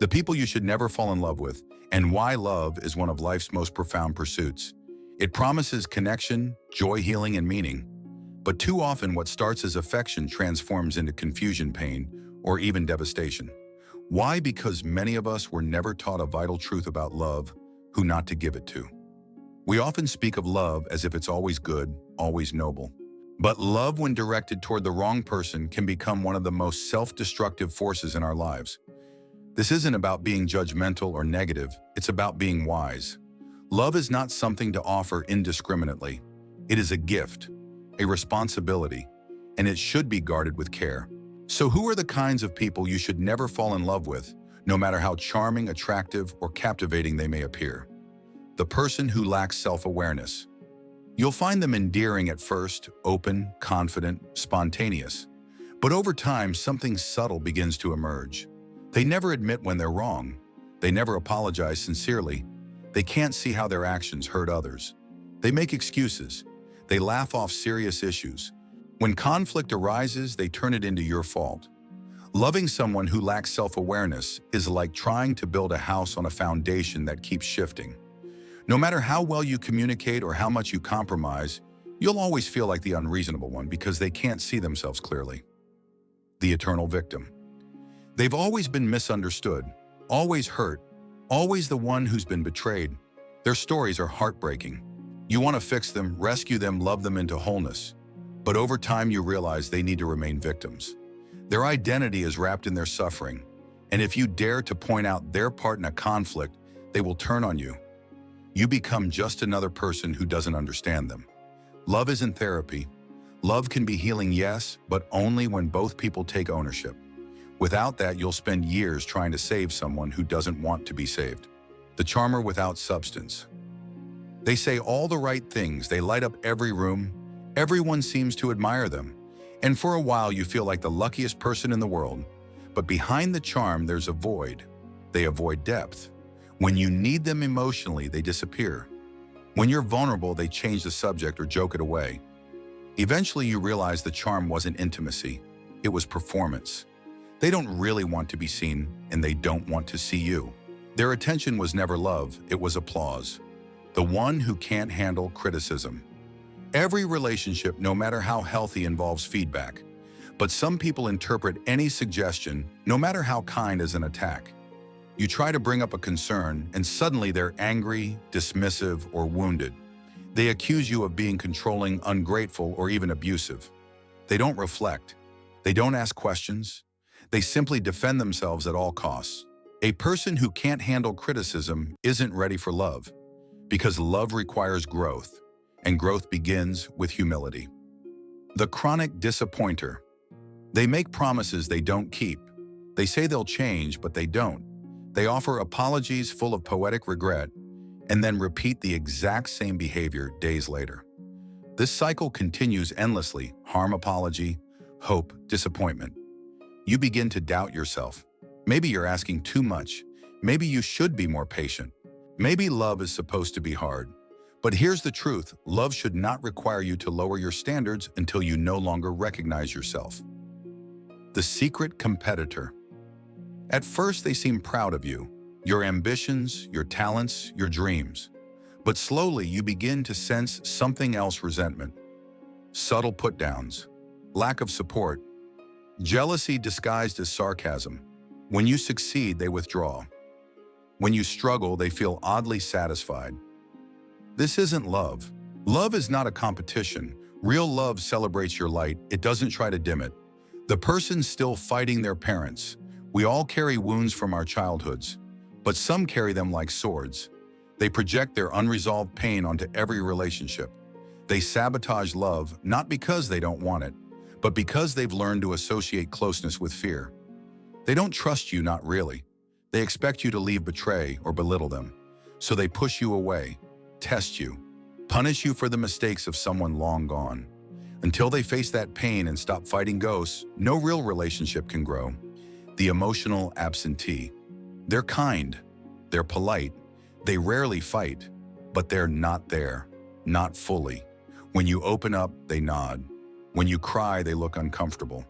The people you should never fall in love with, and why love is one of life's most profound pursuits. It promises connection, joy, healing, and meaning. But too often what starts as affection transforms into confusion, pain, or even devastation. Why? Because many of us were never taught a vital truth about love, who not to give it to. We often speak of love as if it's always good, always noble. But love, when directed toward the wrong person, can become one of the most self-destructive forces in our lives. This isn't about being judgmental or negative, it's about being wise. Love is not something to offer indiscriminately. It is a gift, a responsibility, and it should be guarded with care. So who are the kinds of people you should never fall in love with, no matter how charming, attractive, or captivating they may appear? The person who lacks self-awareness. You'll find them endearing at first, open, confident, spontaneous. But over time, something subtle begins to emerge. They never admit when they're wrong. They never apologize sincerely. They can't see how their actions hurt others. They make excuses. They laugh off serious issues. When conflict arises, they turn it into your fault. Loving someone who lacks self-awareness is like trying to build a house on a foundation that keeps shifting. No matter how well you communicate or how much you compromise, you'll always feel like the unreasonable one because they can't see themselves clearly. The eternal victim. They've always been misunderstood, always hurt, always the one who's been betrayed. Their stories are heartbreaking. You want to fix them, rescue them, love them into wholeness. But over time you realize they need to remain victims. Their identity is wrapped in their suffering, and if you dare to point out their part in a conflict, they will turn on you. You become just another person who doesn't understand them. Love isn't therapy. Love can be healing, yes, but only when both people take ownership. Without that, you'll spend years trying to save someone who doesn't want to be saved. The charmer without substance. They say all the right things, they light up every room, everyone seems to admire them, and for a while you feel like the luckiest person in the world. But behind the charm, there's a void. They avoid depth. When you need them emotionally, they disappear. When you're vulnerable, they change the subject or joke it away. Eventually, you realize the charm wasn't intimacy, it was performance. They don't really want to be seen, and they don't want to see you. Their attention was never love, it was applause. The one who can't handle criticism. Every relationship, no matter how healthy, involves feedback. But some people interpret any suggestion, no matter how kind, as an attack. You try to bring up a concern, and suddenly they're angry, dismissive, or wounded. They accuse you of being controlling, ungrateful, or even abusive. They don't reflect. They don't ask questions. They simply defend themselves at all costs. A person who can't handle criticism isn't ready for love, because love requires growth, and growth begins with humility. The chronic disappointer. They make promises they don't keep. They say they'll change, but they don't. They offer apologies full of poetic regret, and then repeat the exact same behavior days later. This cycle continues endlessly: harm, apology, hope, disappointment. You begin to doubt yourself. Maybe you're asking too much. Maybe you should be more patient. Maybe love is supposed to be hard. But here's the truth: love should not require you to lower your standards until you no longer recognize yourself. The secret competitor. At first, they seem proud of you, your ambitions, your talents, your dreams. But slowly, you begin to sense something else: resentment, subtle put-downs, lack of support, jealousy disguised as sarcasm. When you succeed, they withdraw. When you struggle, they feel oddly satisfied. This isn't love. Love is not a competition. Real love celebrates your light. It doesn't try to dim it. The person's still fighting their parents. We all carry wounds from our childhoods, but some carry them like swords. They project their unresolved pain onto every relationship. They sabotage love, not because they don't want it, but because they've learned to associate closeness with fear. They don't trust you, not really. They expect you to leave, betray, or belittle them. So they push you away, test you, punish you for the mistakes of someone long gone. Until they face that pain and stop fighting ghosts, no real relationship can grow. The emotional absentee. They're kind, they're polite, they rarely fight, but they're not there, not fully. When you open up, they nod. When you cry, they look uncomfortable.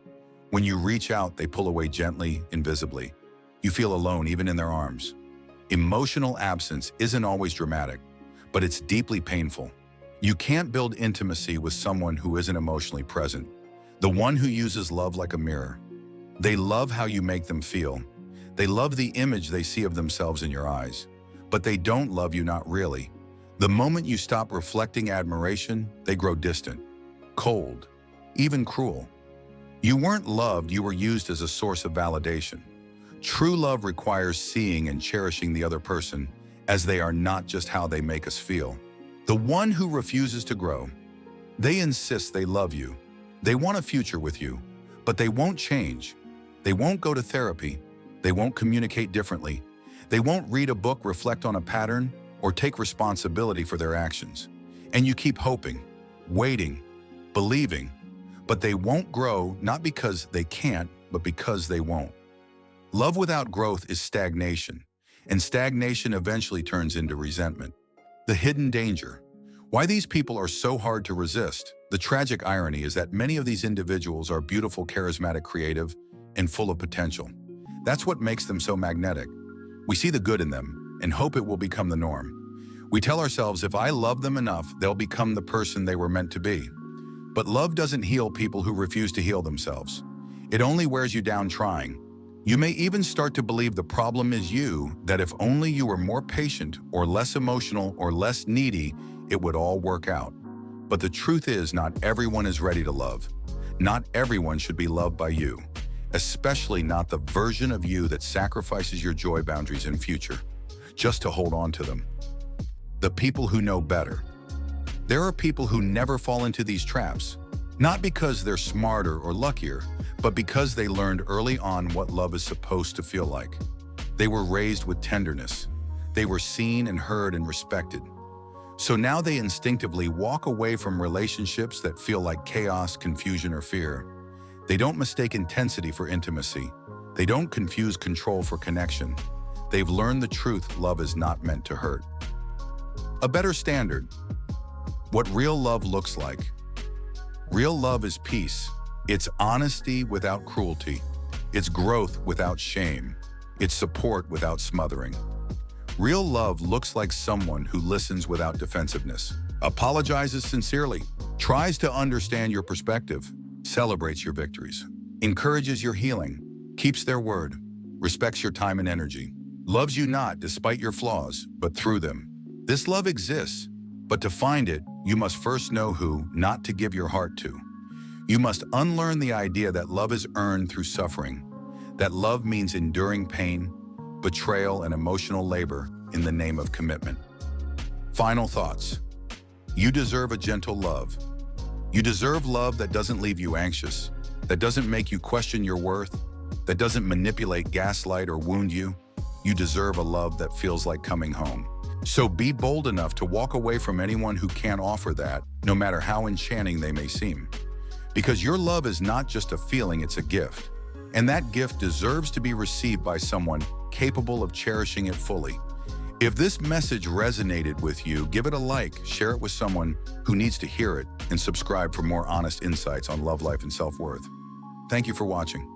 When you reach out, they pull away gently, invisibly. You feel alone even in their arms. Emotional absence isn't always dramatic, but it's deeply painful. You can't build intimacy with someone who isn't emotionally present, the one who uses love like a mirror. They love how you make them feel. They love the image they see of themselves in your eyes, but they don't love you, not really. The moment you stop reflecting admiration, they grow distant, cold, even cruel. You weren't loved, you were used as a source of validation. True love requires seeing and cherishing the other person as they are, not just how they make us feel. The one who refuses to grow. They insist they love you. They want a future with you, but they won't change. They won't go to therapy. They won't communicate differently. They won't read a book, reflect on a pattern, or take responsibility for their actions. And you keep hoping, waiting, believing, but they won't grow, not because they can't, but because they won't. Love without growth is stagnation, and stagnation eventually turns into resentment. The hidden danger. Why these people are so hard to resist. The tragic irony is that many of these individuals are beautiful, charismatic, creative, and full of potential. That's what makes them so magnetic. We see the good in them and hope it will become the norm. We tell ourselves, if I love them enough, they'll become the person they were meant to be. But love doesn't heal people who refuse to heal themselves. It only wears you down trying. You may even start to believe the problem is you, that if only you were more patient or less emotional or less needy, it would all work out. But the truth is, not everyone is ready to love. Not everyone should be loved by you, especially not the version of you that sacrifices your joy, boundaries, and future just to hold on to them. The people who know better. There are people who never fall into these traps, not because they're smarter or luckier, but because they learned early on what love is supposed to feel like. They were raised with tenderness. They were seen and heard and respected. So now they instinctively walk away from relationships that feel like chaos, confusion, or fear. They don't mistake intensity for intimacy. They don't confuse control for connection. They've learned the truth: love is not meant to hurt. A better standard. What real love looks like. Real love is peace. It's honesty without cruelty. It's growth without shame. It's support without smothering. Real love looks like someone who listens without defensiveness, apologizes sincerely, tries to understand your perspective, celebrates your victories, encourages your healing, keeps their word, respects your time and energy, loves you not despite your flaws, but through them. This love exists, but to find it, you must first know who not to give your heart to. You must unlearn the idea that love is earned through suffering, that love means enduring pain, betrayal, and emotional labor in the name of commitment. Final thoughts. You deserve a gentle love. You deserve love that doesn't leave you anxious, that doesn't make you question your worth, that doesn't manipulate, gaslight, or wound you. You deserve a love that feels like coming home. So be bold enough to walk away from anyone who can't offer that, no matter how enchanting they may seem. Because your love is not just a feeling, it's a gift. And that gift deserves to be received by someone capable of cherishing it fully. If this message resonated with you, give it a like, share it with someone who needs to hear it, and subscribe for more honest insights on love, life, and self-worth. Thank you for watching.